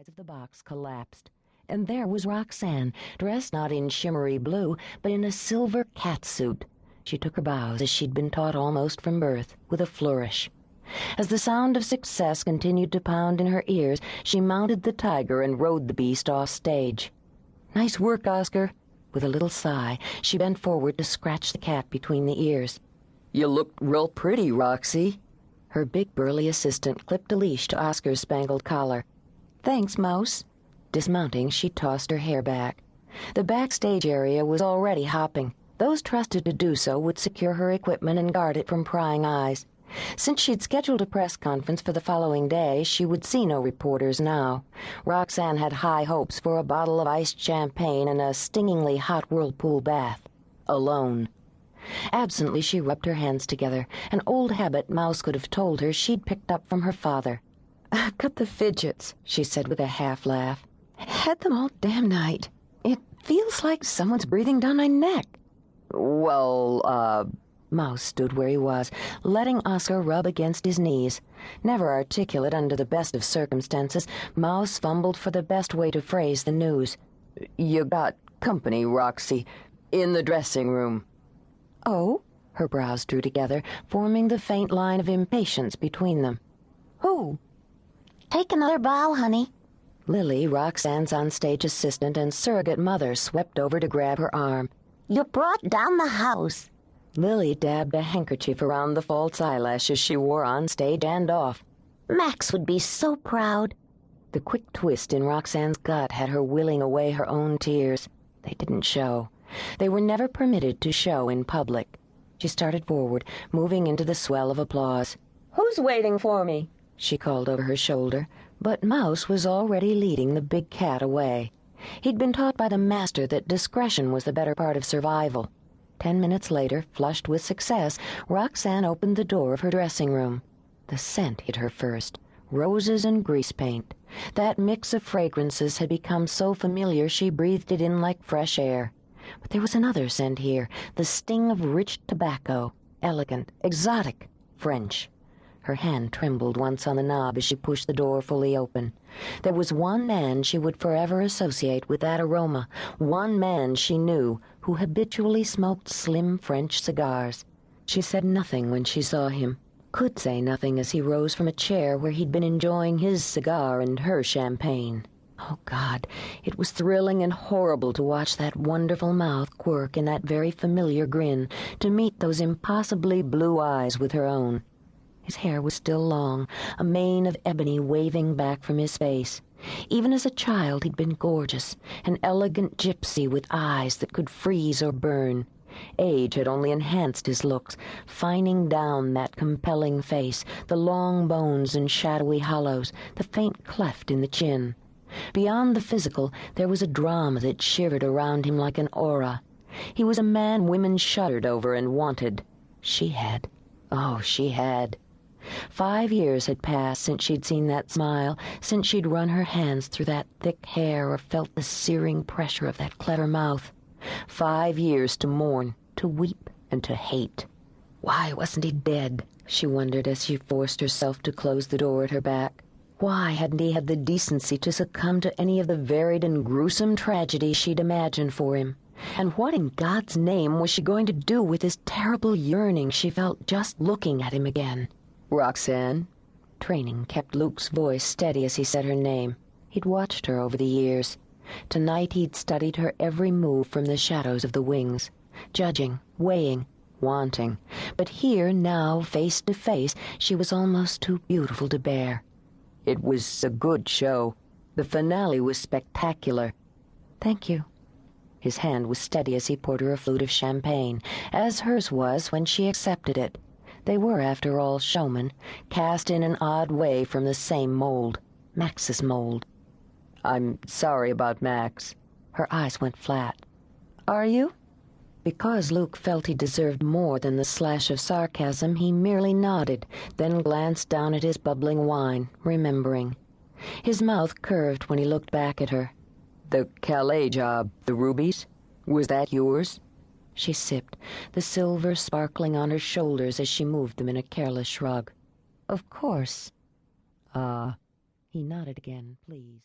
sides of the box collapsed. And there was Roxanne, dressed not in shimmery blue, but in a silver catsuit. She took her bows, as she'd been taught almost from birth, with a flourish. As the sound of success continued to pound in her ears, she mounted the tiger and rode the beast off stage. "Nice work, Oscar." With a little sigh, she bent forward to scratch the cat between the ears. "You looked real pretty, Roxy." Her big burly assistant clipped a leash to Oscar's spangled collar. "Thanks, Mouse." Dismounting, she tossed her hair back. The backstage area was already hopping. Those trusted to do so would secure her equipment and guard it from prying eyes. Since she'd scheduled a press conference for the following day, she would see no reporters now. Roxanne had high hopes for a bottle of iced champagne and a stingingly hot whirlpool bath. Alone. Absently, she rubbed her hands together, an old habit Mouse could have told her she'd picked up from her father. "I've got the fidgets," she said with a half-laugh. "Had them all damn night. It feels like someone's breathing down my neck." Mouse stood where he was, letting Oscar rub against his knees. Never articulate under the best of circumstances, Mouse fumbled for the best way to phrase the news. "You got company, Roxy, in the dressing room." "Oh?" Her brows drew together, forming the faint line of impatience between them. "Who?" "Take another bow, honey." Lily, Roxanne's onstage assistant and surrogate mother, swept over to grab her arm. "You brought down the house." Lily dabbed a handkerchief around the false eyelashes she wore on stage and off. "Max would be so proud." The quick twist in Roxanne's gut had her willing away her own tears. They didn't show. They were never permitted to show in public. She started forward, moving into the swell of applause. "Who's waiting for me?" she called over her shoulder, but Mouse was already leading the big cat away. He'd been taught by the master that discretion was the better part of survival. 10 minutes later, flushed with success, Roxanne opened the door of her dressing room. The scent hit her first. Roses and grease paint. That mix of fragrances had become so familiar she breathed it in like fresh air. But there was another scent here, the sting of rich tobacco, elegant, exotic, French. Her hand trembled once on the knob as she pushed the door fully open. There was one man she would forever associate with that aroma, one man she knew who habitually smoked slim French cigars. She said nothing when she saw him, could say nothing as he rose from a chair where he'd been enjoying his cigar and her champagne. Oh, God, it was thrilling and horrible to watch that wonderful mouth quirk in that very familiar grin, to meet those impossibly blue eyes with her own. His hair was still long, a mane of ebony waving back from his face. Even as a child he'd been gorgeous, an elegant gypsy with eyes that could freeze or burn. Age had only enhanced his looks, fining down that compelling face, the long bones and shadowy hollows, the faint cleft in the chin. Beyond the physical, there was a drama that shivered around him like an aura. He was a man women shuddered over and wanted. She had. Oh, she had. 5 years had passed since she'd seen that smile, since she'd run her hands through that thick hair or felt the searing pressure of that clever mouth. 5 years to mourn, to weep, and to hate. Why wasn't he dead? She wondered as she forced herself to close the door at her back. Why hadn't he had the decency to succumb to any of the varied and gruesome tragedies she'd imagined for him? And what in God's name was she going to do with this terrible yearning she felt just looking at him again? "Roxanne." Training kept Luke's voice steady as he said her name. He'd watched her over the years. Tonight he'd studied her every move from the shadows of the wings, judging, weighing, wanting. But here, now, face to face, she was almost too beautiful to bear. "It was a good show. The finale was spectacular." "Thank you." His hand was steady as he poured her a flute of champagne, as hers was when she accepted it. They were, after all, showmen, cast in an odd way from the same mold, Max's mold. "I'm sorry about Max." Her eyes went flat. "Are you?" Because Luke felt he deserved more than the slash of sarcasm, he merely nodded, then glanced down at his bubbling wine, remembering. His mouth curved when he looked back at her. "The Calais job, the rubies, was that yours?" She sipped, the silver sparkling on her shoulders as she moved them in a careless shrug. "Of course." He nodded again, pleased.